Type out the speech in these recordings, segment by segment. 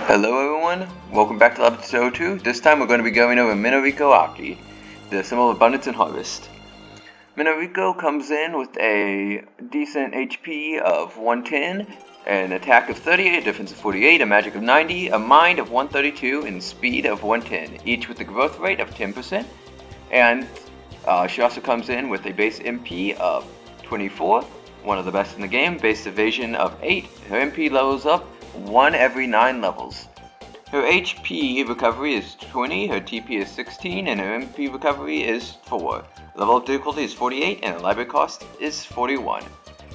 Hello everyone, welcome back to Labyrinth of Touhou. This time we're going to be going over Minoriko Aki, the symbol of abundance and harvest. Minoriko comes in with a decent HP of 110, an attack of 38, a defense of 48, a magic of 90, a mind of 132, and speed of 110, each with a growth rate of 10%. And she also comes in with a base MP of 24, one of the best in the game, base evasion of 8, her MP levels up 1 every 9 levels. Her HP recovery is 20, her TP is 16, and her MP recovery is 4. Level of difficulty is 48, and her library cost is 41.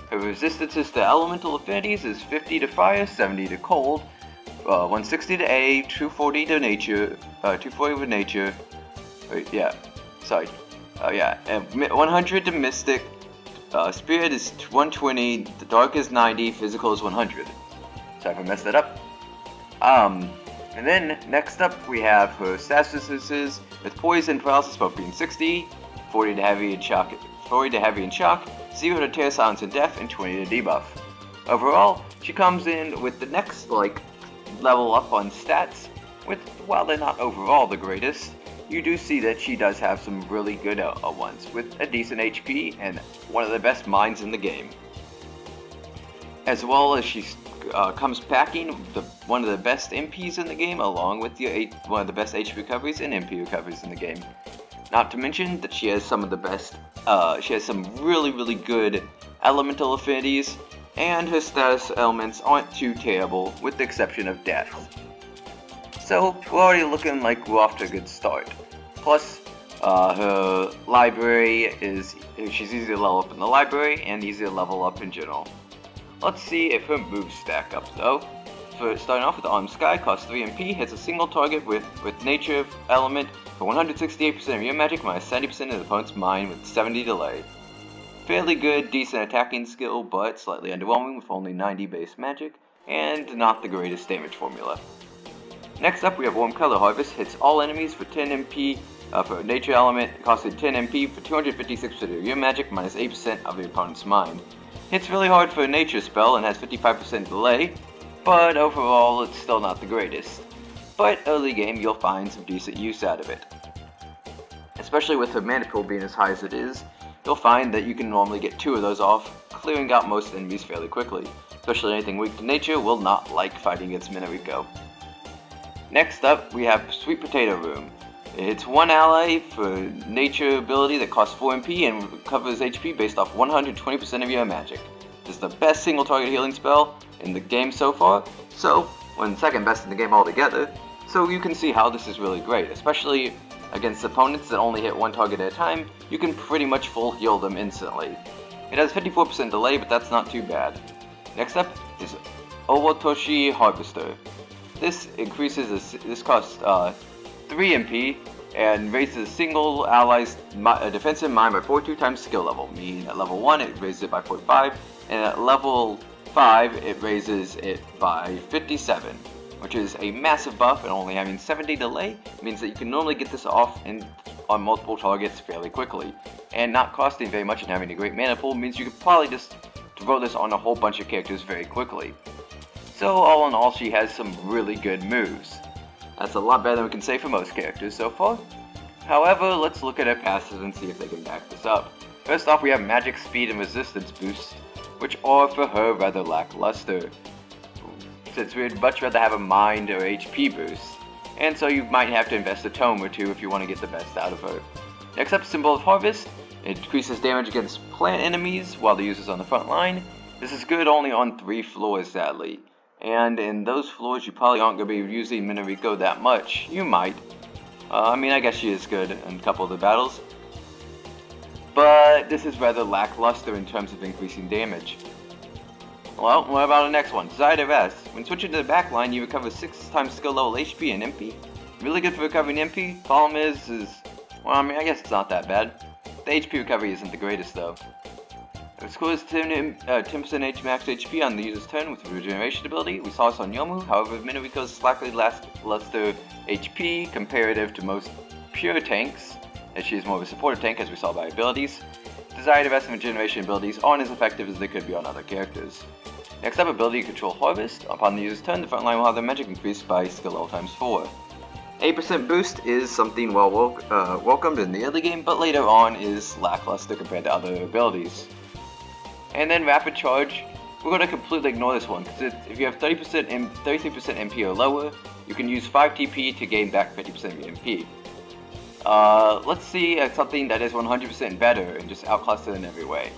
Her resistances to elemental affinities is 50 to fire, 70 to cold, 160 to A, 240 to nature, 240 with nature, and 100 to mystic, spirit is 120, the dark is 90, physical is 100. Sorry if I messed that up. And then next up we have her stats resistances with poison paralysis both being 60, 40 to heavy and shock, 0 to tear, silence and death, and 20 to debuff. Overall, she comes in with the next level up on stats. While they're not overall the greatest, you do see that she does have some really good ones with a decent HP and one of the best minds in the game. As well as she comes packing one of the best MPs in the game, along with one of the best HP recoveries and MP recoveries in the game. Not to mention that she has some of the best, she has some really good elemental affinities, and her status elements aren't too terrible, with the exception of death. So we're already looking like we're off to a good start. Plus, her library she's easy to level up in the library and easy to level up in general. Let's see if her moves stack up though. For starting off with the Armed Sky, costs 3 MP, hits a single target with nature element for 168% of your magic minus 70% of the opponent's mind with 70 delay. Fairly good, decent attacking skill, but slightly underwhelming with only 90 base magic, and not the greatest damage formula. Next up we have Warm Color Harvest, hits all enemies for 10 MP, for nature element, costing 10 MP for 256% of your magic minus 8% of your opponent's mind. Hits really hard for a nature spell and has 55% delay, but overall it's still not the greatest. But early game you'll find some decent use out of it. Especially with her mana pool being as high as it is, you'll find that you can normally get 2 of those off, clearing out most enemies fairly quickly. Especially anything weak to nature will not like fighting against Minoriko. Next up we have Sweet Potato Room. It's one ally for nature ability that costs 4 MP and recovers HP based off 120% of your magic. This is the best single target healing spell in the game so far, and second best in the game altogether, so you can see how this is really great, especially against opponents that only hit one target at a time. You can pretty much full heal them instantly. It has 54% delay, but that's not too bad. Next up is Owatoshi Harvester. This costs 3 MP and raises a single ally's defensive mind by 42 times skill level, meaning at level 1 it raises it by 45, and at level 5 it raises it by 57, which is a massive buff, and only having 70 delay means that you can normally get this off on multiple targets fairly quickly, and not costing very much and having a great mana pool means you could probably just throw this on a whole bunch of characters very quickly. So all in all, she has some really good moves. That's a lot better than we can say for most characters so far. However, let's look at her passives and see if they can back this up. First off, we have magic, speed, and resistance boosts, which are for her rather lackluster, since we'd much rather have a mind or HP boost, and so you might have to invest a tome or 2 if you want to get the best out of her. Next up, Symbol of Harvest. It increases damage against plant enemies while the user's on the front line. This is good only on 3 floors, sadly. And in those floors, you probably aren't going to be using Minoriko that much. You might. I guess she is good in a couple of the battles. But this is rather lackluster in terms of increasing damage. Well, what about the next one? Desire to Rest. When switching to the back line, you recover 6 times skill level HP and MP. Really good for recovering MP. Problem is, I guess it's not that bad. The HP recovery isn't the greatest though. It scores 10% max HP on the user's turn with the regeneration ability. We saw this on Yomu, however Minoriko's slightly lackluster HP comparative to most pure tanks, as she is more of a supportive tank as we saw by abilities. Desire to Rest and regeneration abilities aren't as effective as they could be on other characters. Next up, ability Control Harvest. Upon the user's turn, the front line will have their magic increased by skill level times 4. 8% boost is something welcomed in the early game, but later on is lackluster compared to other abilities. And then Rapid Charge, we're going to completely ignore this one, because if you have 33% MP or lower, you can use 5 TP to gain back 50% of your MP. Let's see something that is 100% better and just outclassed it in every way.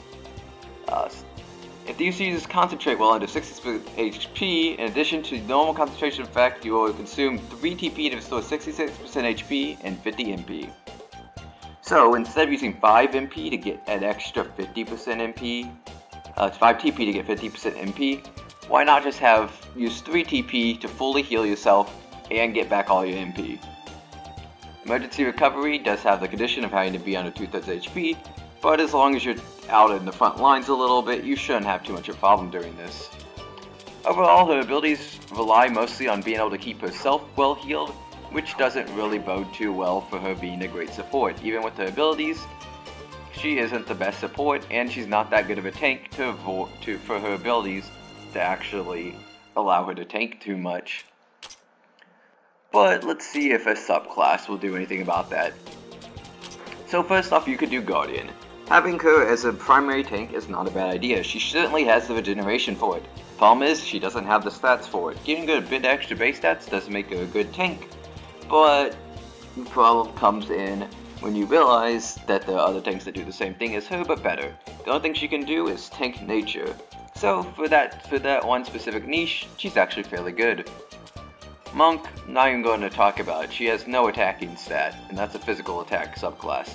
If the user uses Concentrate while under 60% HP, in addition to normal concentration effect, you will consume 3 TP to restore 66% HP and 50 MP. So instead of using 5 MP to get an extra 50% MP, 5 TP to get 50% MP, why not just use 3 TP to fully heal yourself and get back all your MP? Emergency Recovery does have the condition of having to be under 2/3 HP, but as long as you're out in the front lines a little bit, you shouldn't have too much of a problem during this. Overall, her abilities rely mostly on being able to keep herself well healed, which doesn't really bode too well for her being a great support. Even with her abilities, she isn't the best support, and she's not that good of a tank for her abilities to actually allow her to tank too much. But let's see if a subclass will do anything about that. So first off, you could do Guardian. Having her as a primary tank is not a bad idea. She certainly has the regeneration for it. Problem is, she doesn't have the stats for it. Giving her a bit extra base stats doesn't make her a good tank, but the problem comes in when you realize that there are other tanks that do the same thing as her, but better. The only thing she can do is tank nature. So for that one specific niche, she's actually fairly good. Monk, not even going to talk about it. She has no attacking stat, and that's a physical attack subclass.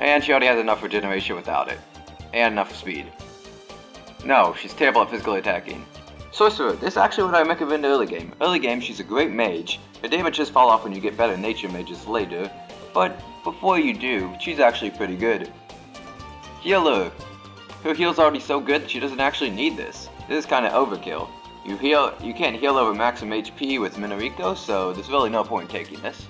And she already has enough regeneration without it. And enough speed. No, she's terrible at physically attacking. Sorcerer, this is actually what I recommend early game. Early game, she's a great mage. Her damage does fall off when you get better nature mages later, but before you do, she's actually pretty good. Healer. Her heal's already so good that she doesn't actually need this. This is kinda overkill. You can't heal over maximum HP with Minoriko, so there's really no point in taking this.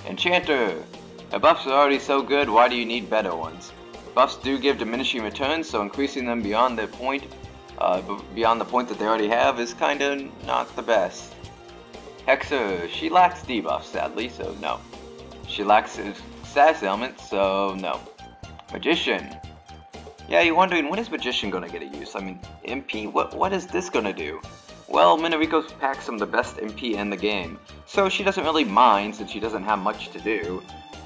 Enchanter. Her buffs are already so good, why do you need better ones? Buffs do give diminishing returns, so increasing them beyond the point that they already have is kinda not the best. Hexer, she lacks debuffs sadly, so no. She lacks a status element, so no. Magician. Yeah, you're wondering, when is Magician gonna get a use? I mean, MP, what is this gonna do? Well, Minoriko packs some of the best MP in the game, so she doesn't really mind since she doesn't have much to do.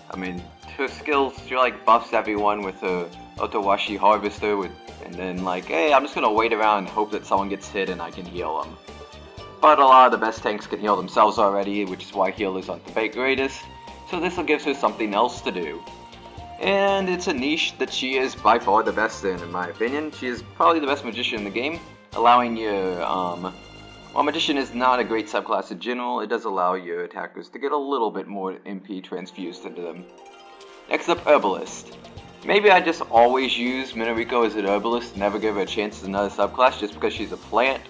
I mean, her skills, she like buffs everyone with her Otowashi Harvester, and then like, hey, I'm just gonna wait around and hope that someone gets hit and I can heal them. But a lot of the best tanks can heal themselves already, which is why healers aren't the greatest, so this will give her something else to do. And it's a niche that she is by far the best in my opinion. She is probably the best magician in the game, allowing your, while Magician is not a great subclass in general, it does allow your attackers to get a little bit more MP transfused into them. Next up, Herbalist. Maybe I just always use Minoriko as an Herbalist, never give her a chance as another subclass just because she's a plant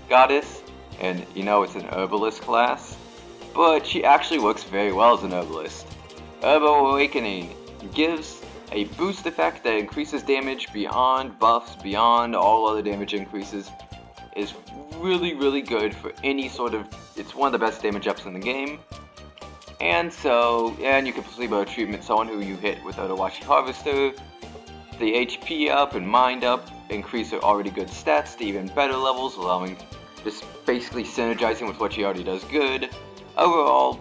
goddess, and you know it's an Herbalist class. But she actually works very well as an Herbalist. Herbal Awakening gives a boost effect that increases damage beyond buffs, beyond all other damage increases. Is really good for any sort of, it's one of the best damage ups in the game. And you can placebo treatment someone who you hit with Otowashi Harvester. The HP up and mind up increase her already good stats to even better levels, allowing just basically synergizing with what she already does good. Overall,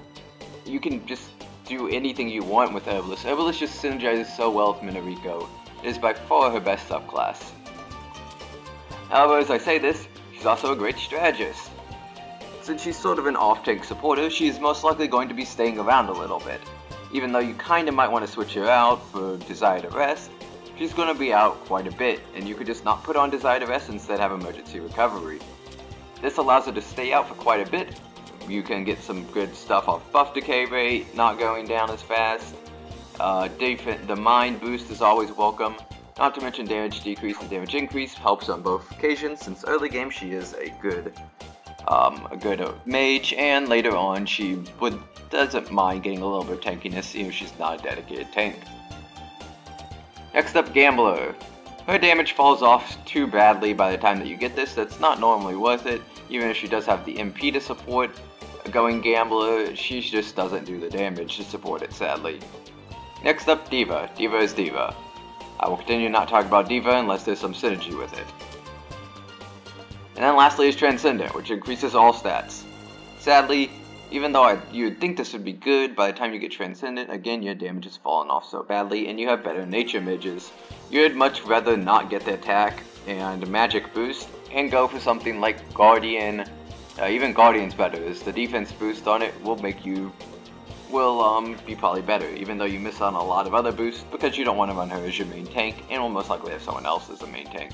you can just do anything you want with Herbalist. Herbalist just synergizes so well with Minoriko. It is by far her best subclass. However, as I say this, she's also a great strategist. Since she's sort of an off-tank supporter, she is most likely going to be staying around a little bit. Even though you kinda might want to switch her out for Desire to Rest, she's gonna be out quite a bit, and you could just not put on Desire to Rest and instead have Emergency Recovery. This allows her to stay out for quite a bit. You can get some good stuff off buff decay rate, not going down as fast. The mind boost is always welcome. Not to mention damage decrease and damage increase helps on both occasions, since early game she is a good mage, and later on she doesn't mind getting a little bit of tankiness even if she's not a dedicated tank. Next up, Gambler. Her damage falls off too badly by the time that you get this. That's not normally worth it. Even if she does have the MP to support a going Gambler, she just doesn't do the damage to support it, sadly. Next up, Diva. Diva is Diva. I will continue not talking about Diva unless there's some synergy with it. And then lastly is Transcendent, which increases all stats. Sadly, even though you'd think this would be good, by the time you get Transcendent, again your damage has fallen off so badly, and you have better nature mages. You'd much rather not get the attack and magic boost, and go for something like Guardian. Even Guardian's better, as the defense boost on it will make you, be probably better, even though you miss on a lot of other boosts, because you don't want to run her as your main tank, and will most likely have someone else as the main tank.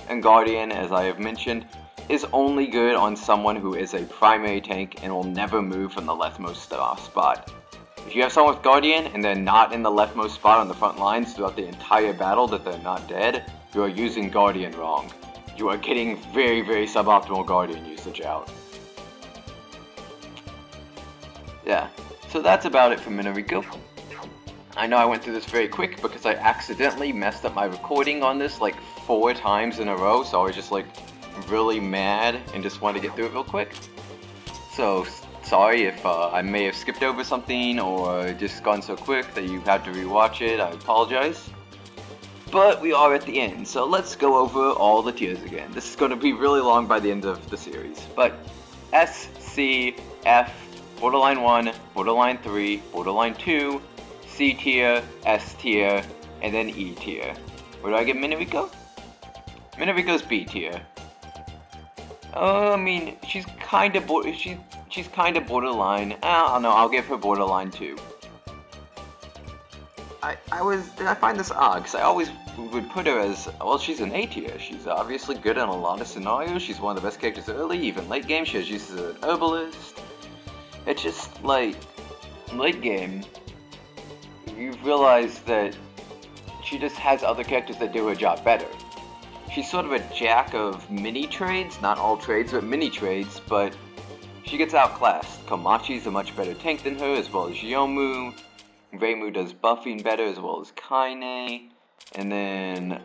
And Guardian, as I have mentioned, is only good on someone who is a primary tank and will never move from the leftmost spot. If you have someone with Guardian and they're not in the leftmost spot on the front lines throughout the entire battle that they're not dead, you are using Guardian wrong. You are getting very, very suboptimal Guardian usage out. Yeah, so that's about it for Minoriko. I know I went through this very quick because I accidentally messed up my recording on this like 4 times in a row, so I was just like really mad and just wanted to get through it real quick. So sorry if I may have skipped over something or just gone so quick that you had to rewatch it. I apologize. But we are at the end, so let's go over all the tiers again. This is going to be really long by the end of the series. But S, C, F, Borderline 1, Borderline 3, Borderline 2, C tier, S tier, and then E tier. Where do I get Minoriko? Minoriko's B tier. I mean, she's kind of borderline. I don't know. I'll give her borderline 2. I find this odd because I always would put her as, well, she's an A tier. She's obviously good in a lot of scenarios. She's one of the best characters early, even late game. She has uses as an herbalist. It's just like late game, you realize that she just has other characters that do her job better. She's sort of a jack of many trades, not all trades, but many trades, but she gets outclassed. Komachi's a much better tank than her, as well as Yomu. Reimu does buffing better, as well as Kaine. And then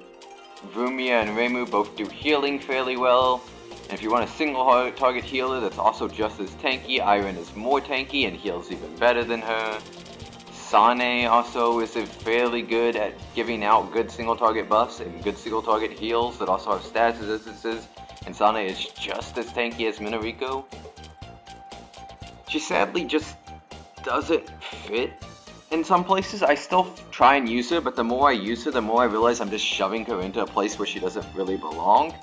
Rumia and Reimu both do healing fairly well. And if you want a single target healer that's also just as tanky, Iron is more tanky and heals even better than her. Sane also is fairly good at giving out good single target buffs and good single target heals that also have status resistances, and Sane is just as tanky as Minoriko. She sadly just doesn't fit in some places. I still try and use her, but the more I use her, the more I realize I'm just shoving her into a place where she doesn't really belong.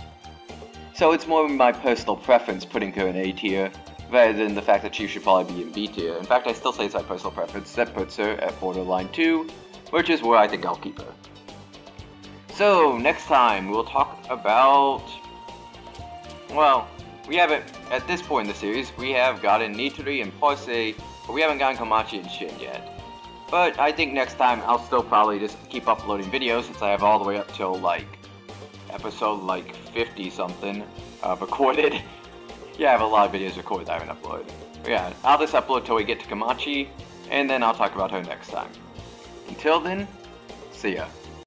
So it's more my personal preference putting her in A tier, rather than the fact that she should probably be in B tier. In fact, I still say it's my personal preference that puts her at borderline 2, which is where I think I'll keep her. So, next time, we'll talk about, well, we haven't, at this point in the series, we have gotten Nitori and Parse, but we haven't gotten Komachi and Shin yet. But I think next time, I'll still probably just keep uploading videos, since I have all the way up till, like, episode, like, 50-something recorded. Yeah, I have a lot of videos recorded that I haven't uploaded. But yeah, I'll just upload till we get to Komachi, and then I'll talk about her next time. Until then, see ya.